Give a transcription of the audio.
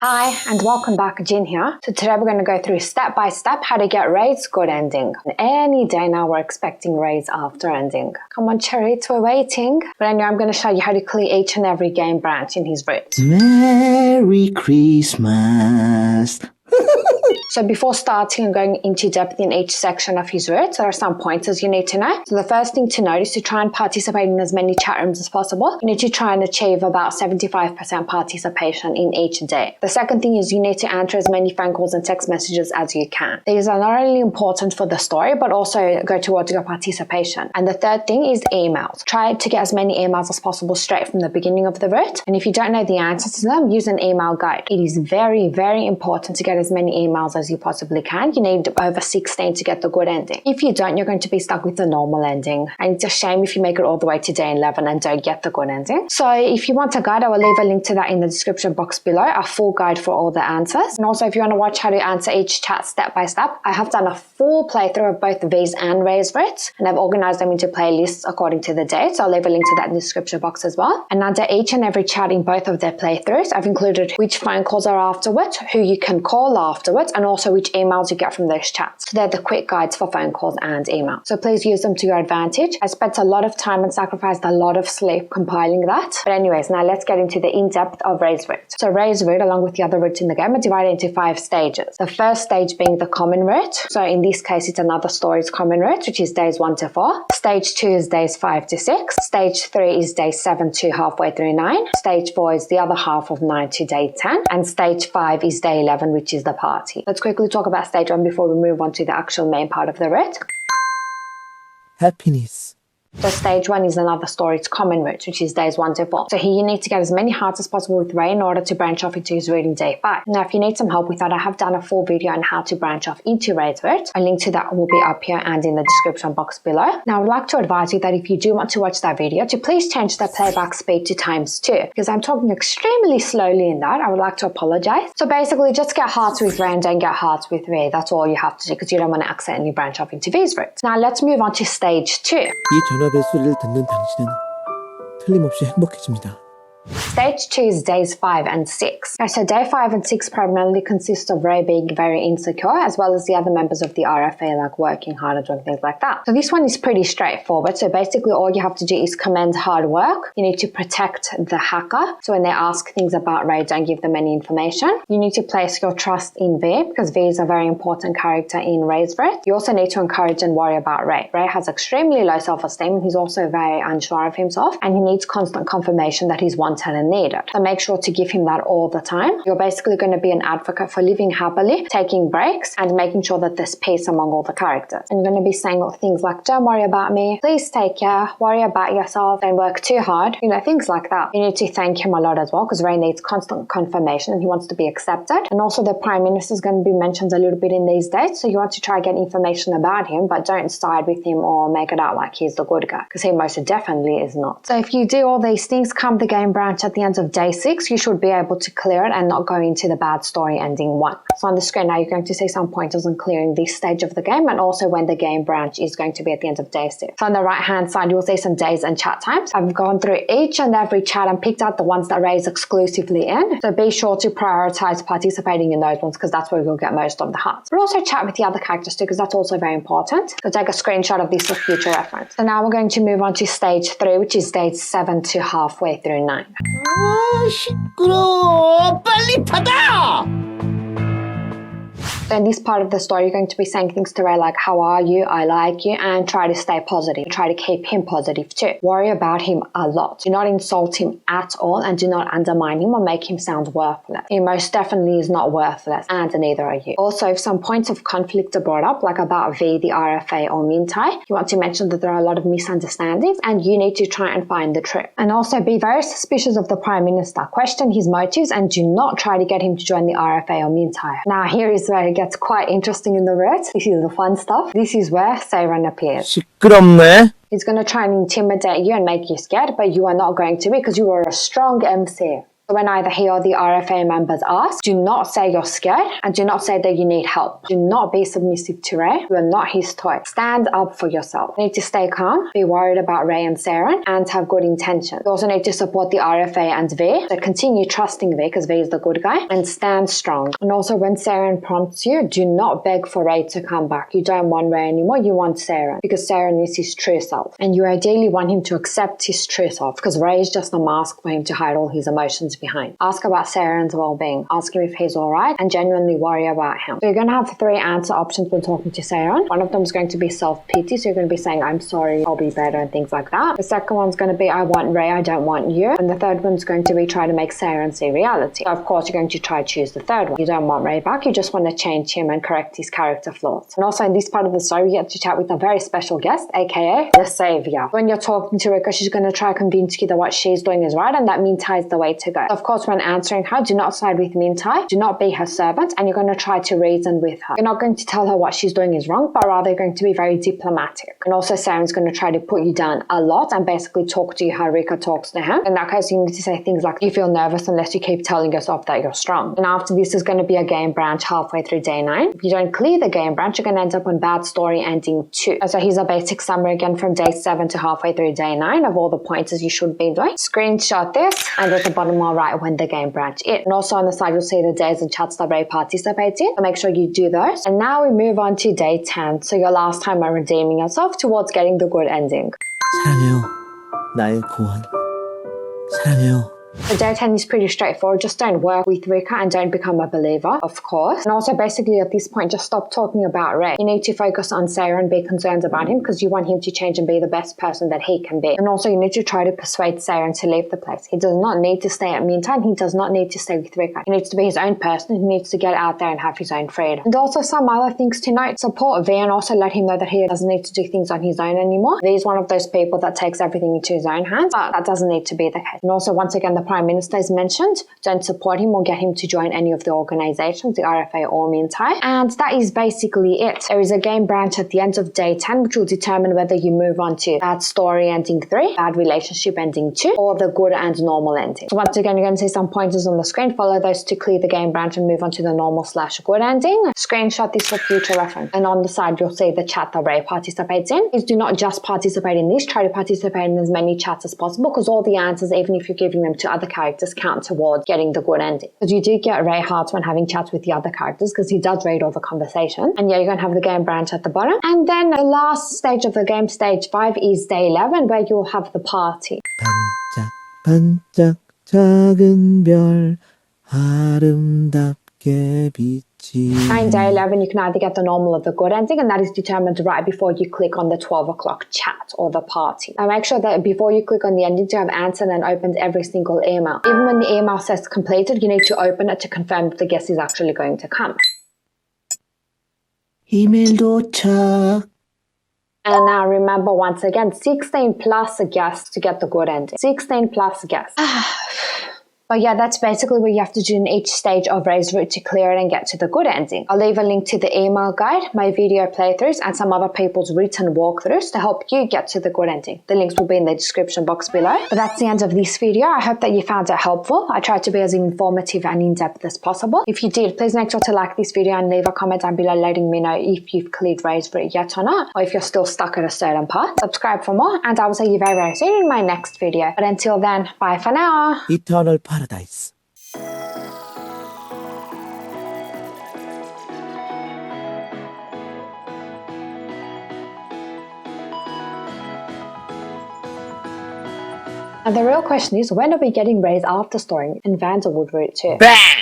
Hi and welcome back, Jin here. So today we're going to go through step by step how to get Ray's good ending. And any day now we're expecting Ray's after ending. Come on Charity, we're waiting. But anyway, I'm going to show you how to clear each and every game branch in his route. Merry Christmas. So before starting and going into depth in each section of his route, there are some pointers you need to know. So the first thing to note is to try and participate in as many chat rooms as possible. You need to try and achieve about 75% participation in each day. The second thing is you need to answer as many phone calls and text messages as you can. These are not only important for the story, but also go towards your participation. And the third thing is emails. Try to get as many emails as possible straight from the beginning of the route. And if you don't know the answers to them, use an email guide. It is very, very important to get as many emails as you possibly can. You need over 16 to get the good ending. If you don't, you're going to be stuck with the normal ending. And it's a shame if you make it all the way to day 11 and don't get the good ending. So if you want a guide, I will leave a link to that in the description box below, a full guide for all the answers. And also if you want to watch how to answer each chat step by step, I have done a full playthrough of both V's and Ray's routes, and I've organized them into playlists according to the date. So I'll leave a link to that in the description box as well. And under each and every chat in both of their playthroughs, I've included which phone calls are afterwards, who you can call afterwards, and also which emails you get from those chats. So they're the quick guides for phone calls and emails. So please use them to your advantage. I spent a lot of time and sacrificed a lot of sleep compiling that. But anyways, now let's get into the in-depth of Ray's route. So Ray's route, along with the other routes in the game, are divided into 5 stages. The first stage being the common route. So in this case, it's another story's common route, which is days 1 to 4. Stage 2 is days 5 to 6. Stage 3 is day 7 to halfway through 9. Stage 4 is the other half of 9 to day 10. And stage 5 is day 11, which is the party. Let's quickly talk about stage 1 before we move on to the actual main part of the route. Happiness. So stage 1 is another story's common route, which is days 1 to 4. So here you need to get as many hearts as possible with Ray in order to branch off into his route in day 5. Now if you need some help with that, I have done a full video on how to branch off into Ray's route. A link to that will be up here and in the description box below. Now I would like to advise you that if you do want to watch that video, to please change the playback speed to ×2, because I'm talking extremely slowly in that. I would like to apologize. So basically just get hearts with Ray and don't get hearts with Ray. That's all you have to do, because you don't want to accidentally branch off into V's route. Now let's move on to stage 2. 이 전화벨 소리를 듣는 당신은 틀림없이 행복해집니다. Stage 2 is days 5 and 6. Okay, so day 5 and 6 primarily consist of Ray being very insecure, as well as the other members of the RFA like working hard and doing things like that. So this one is pretty straightforward. So basically all you have to do is commend hard work. You need to protect the hacker. So when they ask things about Ray, don't give them any information. You need to place your trust in V, because V is a very important character in Ray's route. You also need to encourage and worry about Ray. Ray has extremely low self-esteem and he's also very unsure of himself, and he needs constant confirmation that he's wanted and needed. So make sure to give him that all the time. You're basically going to be an advocate for living happily, taking breaks, and making sure that there's peace among all the characters. And you're going to be saying things like, don't worry about me, please take care, worry about yourself, don't work too hard, things like that. You need to thank him a lot as well, because Ray needs constant confirmation and he wants to be accepted. And also the Prime Minister is going to be mentioned a little bit in these dates, so you want to try to get information about him, but don't side with him or make it out like he's the good guy, because he most definitely is not. So if you do all these things, come the game branch at the end of day 6, you should be able to clear it and not go into the bad story ending 1. So on the screen now you're going to see some pointers on clearing this stage of the game, and also when the game branch is going to be at the end of day 6. So on the right hand side you'll see some days and chat times. I've gone through each and every chat and picked out the ones that Ray is exclusively in. So be sure to prioritize participating in those ones, because that's where you'll get most of the hearts. But also chat with the other characters too, because that's also very important. So take a screenshot of this for future reference. So now we're going to move on to stage 3, which is days 7 to halfway through 9. 시끄러워! 빨리 받아! So in this part of the story, you're going to be saying things to Ray like, how are you? I like you. And try to stay positive. Try to keep him positive too. Worry about him a lot. Do not insult him at all, and do not undermine him or make him sound worthless. He most definitely is not worthless, and neither are you. Also, if some points of conflict are brought up, like about V, the RFA, or Mintai, you want to mention that there are a lot of misunderstandings and you need to try and find the truth. And also be very suspicious of the Prime Minister. Question his motives and do not try to get him to join the RFA or Mintai. Now here is where it gets quite interesting in the route. This is the fun stuff. This is where Seiran appears. 시끄럽네. He's going to try and intimidate you and make you scared, but you are not going to be, because you are a strong MC. So when either he or the RFA members ask, do not say you're scared and do not say that you need help. Do not be submissive to Ray. You are not his toy. Stand up for yourself. You need to stay calm, be worried about Ray and Saren, and have good intentions. You also need to support the RFA and V. So continue trusting V because V is the good guy, and stand strong. And also when Saren prompts you, do not beg for Ray to come back. You don't want Ray anymore, you want Saren because Saren is his true self. And you ideally want him to accept his true self because Ray is just a mask for him to hide all his emotions behind. Ask about Saren's well-being. Ask him if he's alright and genuinely worry about him. So you're going to have 3 answer options when talking to Saren. One of them is going to be self-pity, so you're going to be saying, I'm sorry, I'll be better and things like that. The second one's going to be, I want Ray, I don't want you. And the third one's going to be try to make Saren see reality. So of course you're going to try to choose the third one. You don't want Ray back, you just want to change him and correct his character flaws. And also in this part of the story, you get to chat with a very special guest, aka the Savior. When you're talking to Rika, she's going to try to convince you that what she's doing is right and that Mintai is the way to go. Of course, when answering her, do not side with Mintai, do not be her servant, and you're going to try to reason with her. You're not going to tell her what she's doing is wrong, but rather you're going to be very diplomatic. And also Saren's going to try to put you down a lot and basically talk to you how Rika talks to him. In that case, you need to say things like, you feel nervous unless you keep telling yourself that you're strong. And after this is going to be a game branch halfway through day 9. If you don't clear the game branch, you're going to end up on bad story ending 2. So here's a basic summary again from day 7 to halfway through day 9 of all the pointers you should be doing. Screenshot this, and at the bottom I'll write when the game branch is. And also on the side you'll see the days and chats that Ray participates in, so make sure you do those. And now we move on to day 10, so your last time of redeeming yourself towards getting the good ending. 사랑해요. 나의 고원. 사랑해요. So day 10 is pretty straightforward. Just don't work with Rika and don't become a believer, of course. And also basically at this point, just stop talking about Ray. You need to focus on Sarah and be concerned about him because you want him to change and be the best person that he can be. And also you need to try to persuade Sarah to leave the place. He does not need to stay at Meantime. He does not need to stay with Rika. He needs to be his own person. He needs to get out there and have his own freedom. And also some other things to note. Support V and also let him know that he doesn't need to do things on his own anymore. V is one of those people that takes everything into his own hands, but that doesn't need to be the case. And also once again, the Prime Minister is mentioned. Don't support him or get him to join any of the organizations, the RFA or Mintai. And that is basically it. There is a game branch at the end of day 10 which will determine whether you move on to bad story ending 3, bad relationship ending 2, or the good and normal ending. So once again, you're going to see some pointers on the screen. Follow those to clear the game branch and move on to the normal/good ending. Screenshot this for future reference. And on the side, you'll see the chat that Ray participates in. Please do not just participate in this. Try to participate in as many chats as possible because all the answers, even if you're giving them to other characters, count towards getting the good ending. Because you do get Ray hearts when having chats with the other characters because he does read all the conversation. And yeah, you're going to have the game branch at the bottom. And then the last stage of the game, stage 5, is day 11 where you'll have the party. 반짝반짝 작은 별 아름답게 빛이. In day 11, you can either get the normal or the good ending, and that is determined right before you click on the 12 o'clock chat or the party. Now make sure that before you click on the ending, you have answered and opened every single email. Even when the email says completed, you need to open it to confirm that the guest is actually going to come. 이메일 도착. And now remember once again, 16 plus guests to get the good ending. 16 plus guests. But yeah, that's basically what you have to do in each stage of Ray's route to clear it and get to the good ending. I'll leave a link to the email guide, my video playthroughs, and some other people's written walkthroughs to help you get to the good ending. The links will be in the description box below. But that's the end of this video. I hope that you found it helpful. I tried to be as informative and in-depth as possible. If you did, please make sure to like this video and leave a comment down below letting me know if you've cleared Ray's route yet or not, or if you're still stuck at a certain part. Subscribe for more, and I will see you very, very soon in my next video. But until then, bye for now. Eternal Paradise. And the real question is, when are we getting Ray's after story in Vanderwood Route 2? Bang!